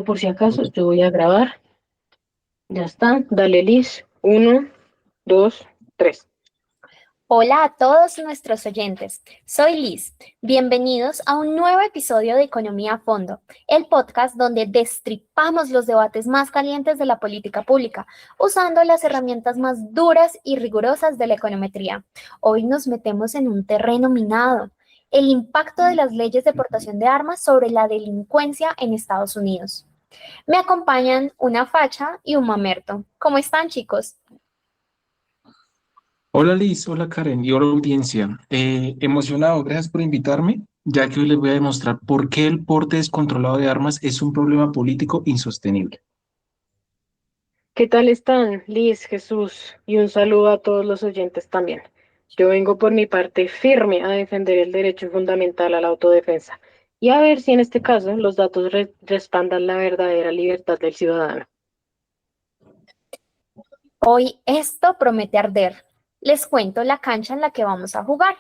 Por si acaso, yo voy a grabar. Ya está. Dale, Liz. Uno, dos, tres. Hola a todos nuestros oyentes, soy Liz. Bienvenidos a un nuevo episodio de Economía a Fondo, el podcast donde destripamos los debates más calientes de la política pública, usando las herramientas más duras y rigurosas de la econometría. Hoy nos metemos en un terreno minado, el impacto de las leyes de portación de armas sobre la delincuencia en Estados Unidos. Me acompañan una facha y un mamerto. ¿Cómo están, chicos? Hola Liz, hola Karen y hola audiencia. Emocionado, gracias por invitarme, ya que hoy les voy a demostrar por qué el porte descontrolado de armas es un problema político insostenible. ¿Qué tal están, Liz, Jesús? Y un saludo a todos los oyentes también. Yo vengo por mi parte firme a defender el derecho fundamental a la autodefensa y a ver si en este caso los datos respaldan la verdadera libertad del ciudadano. Hoy esto promete arder. Les cuento la cancha en la que vamos a jugar.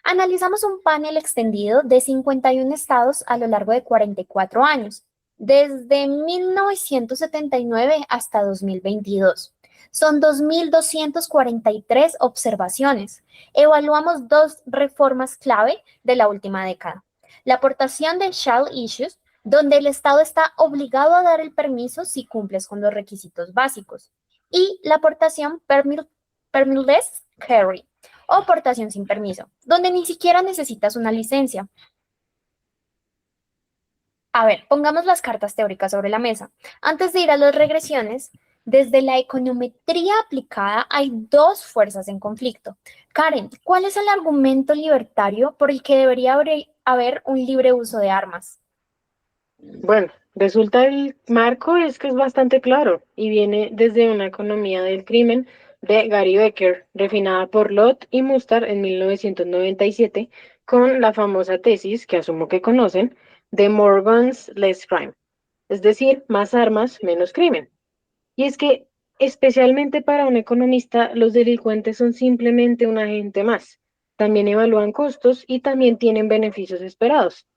Analizamos un panel extendido de 51 estados a lo largo de 44 años, desde 1979 hasta 2022. Son 2.243 observaciones. Evaluamos dos reformas clave de la última década. La aportación de shall issues, donde el Estado está obligado a dar el permiso si cumples con los requisitos básicos, y la aportación permitless carry o portación sin permiso, donde ni siquiera necesitas una licencia. A ver, pongamos las cartas teóricas sobre la mesa. Antes de ir a las regresiones, desde la econometría aplicada hay dos fuerzas en conflicto. Karen, ¿cuál es el argumento libertario por el que debería haber un libre uso de armas? Bueno, resulta el marco es que es bastante claro y viene desde una economía del crimen de Gary Becker, refinada por Lott y Mustard en 1997, con la famosa tesis, que asumo que conocen, de More Guns, Less Crime, es decir, más armas, menos crimen. Y es que, especialmente para un economista, los delincuentes son simplemente un agente más. También evalúan costos y también tienen beneficios esperados.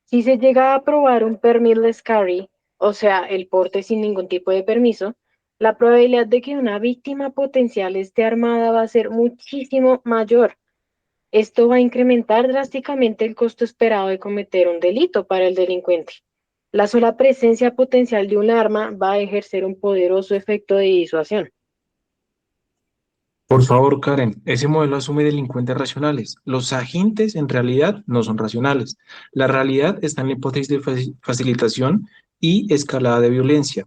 Si se llega a aprobar un permitless carry, o sea, el porte sin ningún tipo de permiso, la probabilidad de que una víctima potencial esté armada va a ser muchísimo mayor. Esto va a incrementar drásticamente el costo esperado de cometer un delito para el delincuente. La sola presencia potencial de un arma va a ejercer un poderoso efecto de disuasión. Por favor, Karen, ese modelo asume delincuentes racionales. Los agentes en realidad no son racionales. La realidad está en la hipótesis de facilitación y escalada de violencia.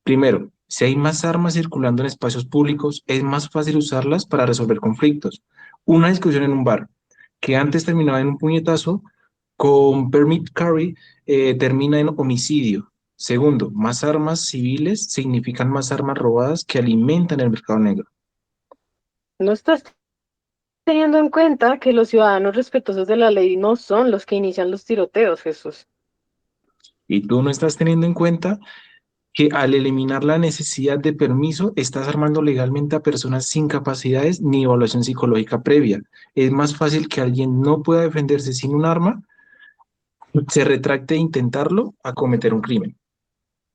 Primero, si hay más armas circulando en espacios públicos, es más fácil usarlas para resolver conflictos. Una discusión en un bar que antes terminaba en un puñetazo, con permit carry termina en homicidio. Segundo, más armas civiles significan más armas robadas que alimentan el mercado negro. No estás teniendo en cuenta que los ciudadanos respetuosos de la ley no son los que inician los tiroteos, Jesús. Y tú no estás teniendo en cuenta que al eliminar la necesidad de permiso, estás armando legalmente a personas sin capacidades ni evaluación psicológica previa. Es más fácil que alguien no pueda defenderse sin un arma, se retracte de intentarlo a cometer un crimen.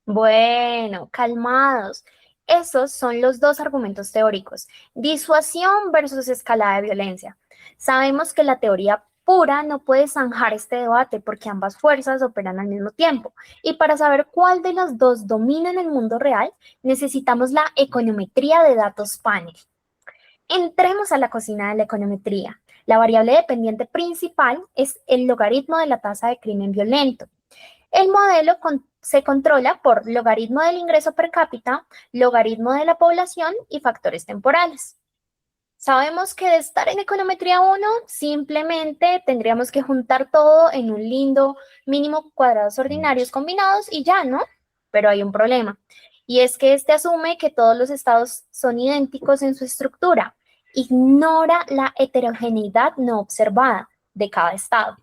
Bueno, calmados. Esos son los dos argumentos teóricos, disuasión versus escalada de violencia. Sabemos que la teoría pura no puede zanjar este debate porque ambas fuerzas operan al mismo tiempo. Y para saber cuál de las dos domina en el mundo real, necesitamos la econometría de datos panel. Entremos a la cocina de la econometría. La variable dependiente principal es el logaritmo de la tasa de crimen violento. El modelo se controla por logaritmo del ingreso per cápita, logaritmo de la población y factores temporales. Sabemos que de estar en econometría 1, simplemente tendríamos que juntar todo en un lindo mínimo cuadrados ordinarios combinados y ya, ¿no? Pero hay un problema. Y es que este asume que todos los estados son idénticos en su estructura. Ignora la heterogeneidad no observada de cada estado.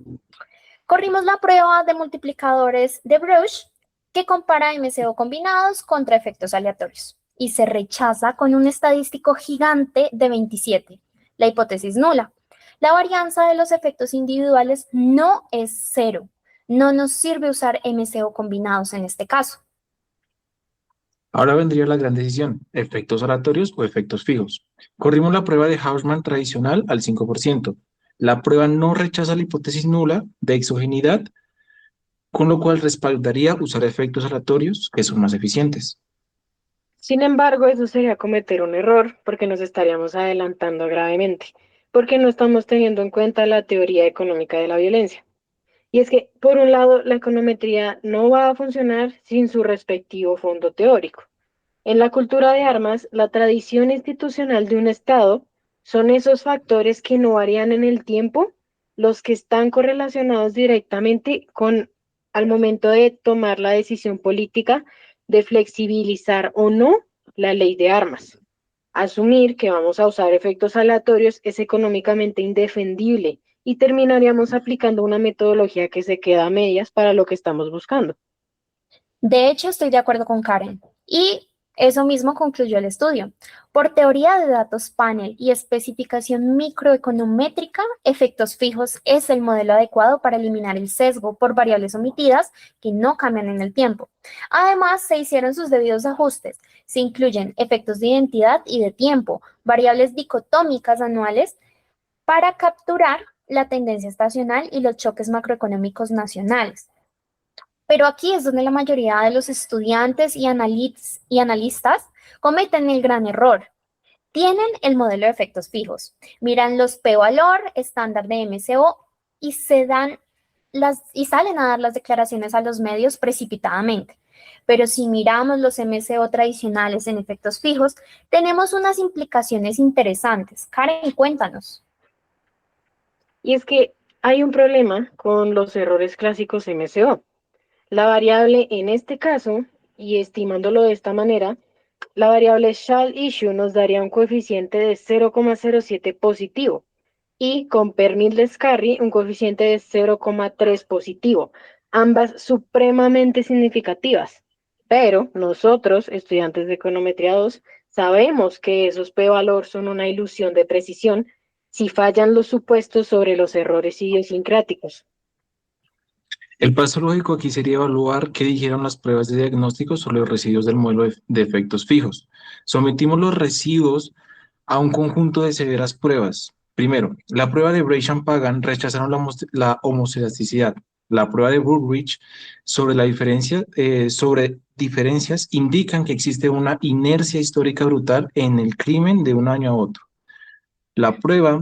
Corrimos la prueba de multiplicadores de Bruch que compara MCO combinados contra efectos aleatorios y se rechaza con un estadístico gigante de 27, la hipótesis nula. La varianza de los efectos individuales no es cero. No nos sirve usar MCO combinados en este caso. Ahora vendría la gran decisión, efectos aleatorios o efectos fijos. Corrimos la prueba de Hausmann tradicional al 5%. La prueba no rechaza la hipótesis nula de exogeneidad, con lo cual respaldaría usar efectos aleatorios que son más eficientes. Sin embargo, eso sería cometer un error porque nos estaríamos adelantando gravemente, porque no estamos teniendo en cuenta la teoría económica de la violencia. Y es que, por un lado, la econometría no va a funcionar sin su respectivo fondo teórico. En la cultura de armas, la tradición institucional de un Estado son esos factores que no varían en el tiempo, los que están correlacionados directamente con al momento de tomar la decisión política de flexibilizar o no la ley de armas. Asumir que vamos a usar efectos aleatorios es económicamente indefendible y terminaríamos aplicando una metodología que se queda a medias para lo que estamos buscando. De hecho, estoy de acuerdo con Karen. Y eso mismo concluyó el estudio. Por teoría de datos panel y especificación microeconométrica, efectos fijos es el modelo adecuado para eliminar el sesgo por variables omitidas que no cambian en el tiempo. Además, se hicieron sus debidos ajustes. Se incluyen efectos de identidad y de tiempo, variables dicotómicas anuales para capturar la tendencia estacional y los choques macroeconómicos nacionales. Pero aquí es donde la mayoría de los estudiantes y analistas cometen el gran error. Tienen el modelo de efectos fijos, miran los p-valor estándar de MCO y salen a dar las declaraciones a los medios precipitadamente. Pero si miramos los MCO tradicionales en efectos fijos, tenemos unas implicaciones interesantes. Karen, cuéntanos. Y es que hay un problema con los errores clásicos MCO. La variable en este caso, y estimándolo de esta manera, la variable shall issue nos daría un coeficiente de 0,07 positivo y con Pernil Carry un coeficiente de 0,3 positivo, ambas supremamente significativas. Pero nosotros, estudiantes de econometría 2, sabemos que esos p-valor son una ilusión de precisión si fallan los supuestos sobre los errores idiosincráticos. El paso lógico aquí sería evaluar qué dijeron las pruebas de diagnóstico sobre los residuos del modelo de efectos fijos. Sometimos los residuos a un conjunto de severas pruebas. Primero, la prueba de Braysham-Pagan rechazaron la homocedasticidad. La prueba de Burbridge sobre diferencias indican que existe una inercia histórica brutal en el crimen de un año a otro. La prueba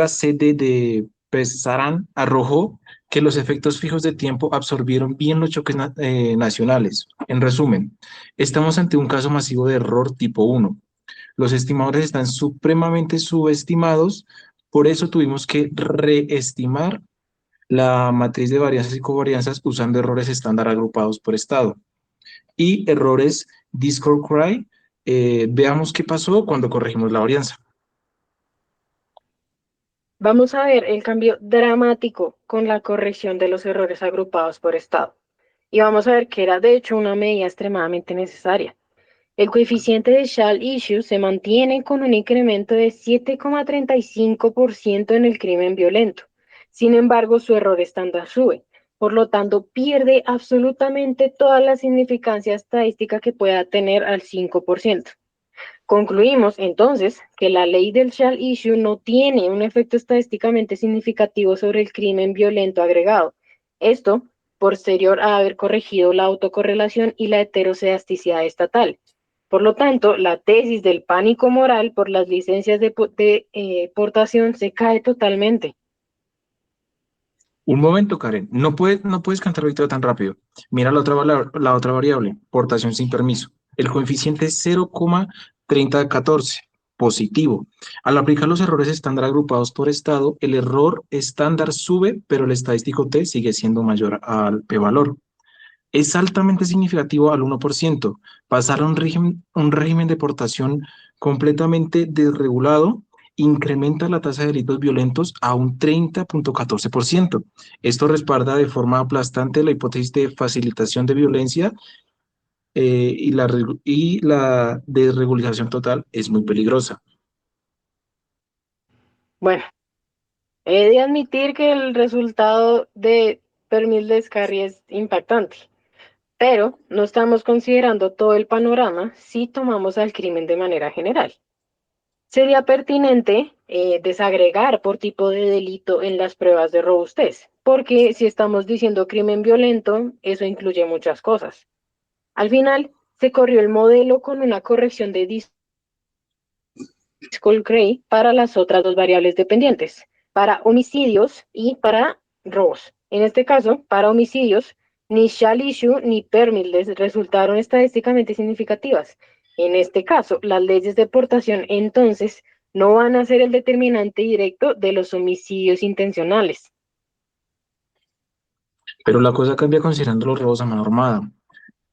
CD de Pesaran arrojó que los efectos fijos de tiempo absorbieron bien los choques nacionales. En resumen, estamos ante un caso masivo de error tipo 1. Los estimadores están supremamente subestimados, por eso tuvimos que reestimar la matriz de varianzas y covarianzas usando errores estándar agrupados por estado. Y errores Discord-Cry, veamos qué pasó cuando corregimos la varianza. Vamos a ver el cambio dramático con la corrección de los errores agrupados por estado. Y vamos a ver que era de hecho una medida extremadamente necesaria. El coeficiente de shall issue se mantiene con un incremento de 7,35% en el crimen violento. Sin embargo, su error estándar sube. Por lo tanto, pierde absolutamente toda la significancia estadística que pueda tener al 5%. Concluimos entonces que la ley del shall issue no tiene un efecto estadísticamente significativo sobre el crimen violento agregado. Esto posterior a haber corregido la autocorrelación y la heterocedasticidad estatal. Por lo tanto, la tesis del pánico moral por las licencias de portación se cae totalmente. Un momento, Karen. No puedes cantar ahorita tan rápido. Mira la otra variable, portación sin permiso. El coeficiente es 0,3014, positivo. Al aplicar los errores estándar agrupados por estado, el error estándar sube, pero el estadístico T sigue siendo mayor al p-valor. Es altamente significativo al 1%. Pasar a un régimen de portación completamente desregulado incrementa la tasa de delitos violentos a un 30,14%. Esto respalda de forma aplastante la hipótesis de facilitación de violencia, y la desregulización total es muy peligrosa. Bueno, he de admitir que el resultado de Pernil Descarry es impactante. Pero no estamos considerando todo el panorama si tomamos al crimen de manera general. Sería pertinente desagregar por tipo de delito en las pruebas de robustez, porque si estamos diciendo crimen violento, eso incluye muchas cosas. Al final, se corrió el modelo con una corrección de Driscoll-Gray para las otras dos variables dependientes, para homicidios y para robos. En este caso, para homicidios, ni Shalishu ni Permiles resultaron estadísticamente significativas. En este caso, las leyes de deportación entonces no van a ser el determinante directo de los homicidios intencionales. Pero la cosa cambia considerando los robos a mano armada.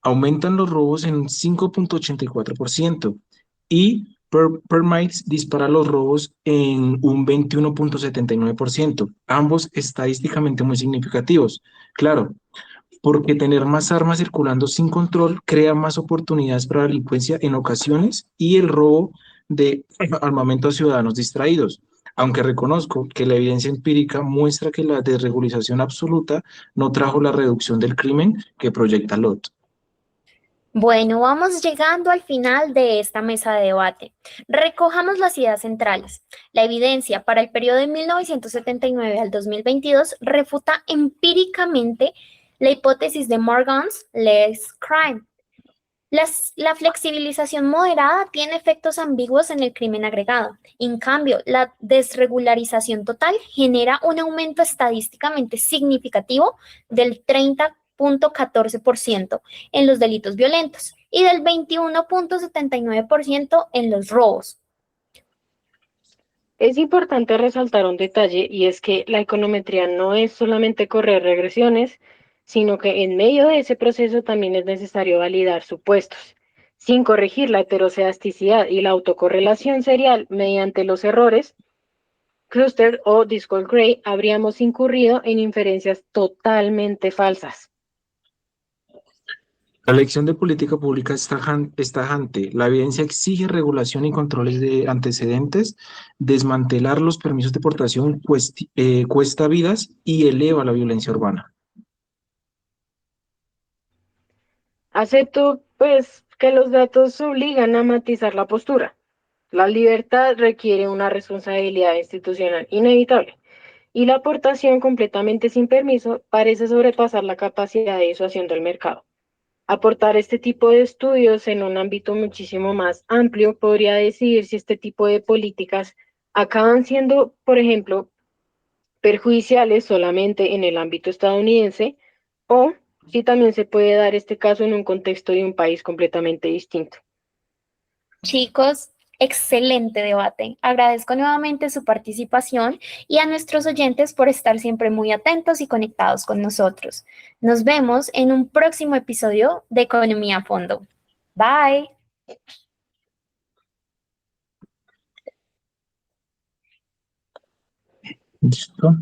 Aumentan los robos en un 5,84% y Permites dispara los robos en un 21,79%, ambos estadísticamente muy significativos. Claro, porque tener más armas circulando sin control crea más oportunidades para la delincuencia en ocasiones y el robo de armamento a ciudadanos distraídos. Aunque reconozco que la evidencia empírica muestra que la desregulización absoluta no trajo la reducción del crimen que proyecta Lot. Bueno, vamos llegando al final de esta mesa de debate. Recojamos las ideas centrales. La evidencia para el periodo de 1979 al 2022 refuta empíricamente la hipótesis de Morgan's less crime. La flexibilización moderada tiene efectos ambiguos en el crimen agregado. En cambio, la desregularización total genera un aumento estadísticamente significativo del 30,14% en los delitos violentos y del 21,79% en los robos. Es importante resaltar un detalle y es que la econometría no es solamente correr regresiones, sino que en medio de ese proceso también es necesario validar supuestos. Sin corregir la heterocedasticidad y la autocorrelación serial mediante los errores, Cluster o Driscoll-Gray, habríamos incurrido en inferencias totalmente falsas. La lección de política pública es tajante. La evidencia exige regulación y controles de antecedentes, desmantelar los permisos de portación cuesta vidas y eleva la violencia urbana. Acepto, pues, que los datos obligan a matizar la postura. La libertad requiere una responsabilidad institucional inevitable y la aportación completamente sin permiso parece sobrepasar la capacidad de disuasión del mercado. Aportar este tipo de estudios en un ámbito muchísimo más amplio podría decidir si este tipo de políticas acaban siendo, por ejemplo, perjudiciales solamente en el ámbito estadounidense o si también se puede dar este caso en un contexto de un país completamente distinto. Chicos, excelente debate. Agradezco nuevamente su participación y a nuestros oyentes por estar siempre muy atentos y conectados con nosotros. Nos vemos en un próximo episodio de Economía a Fondo. Bye. ¿Listo?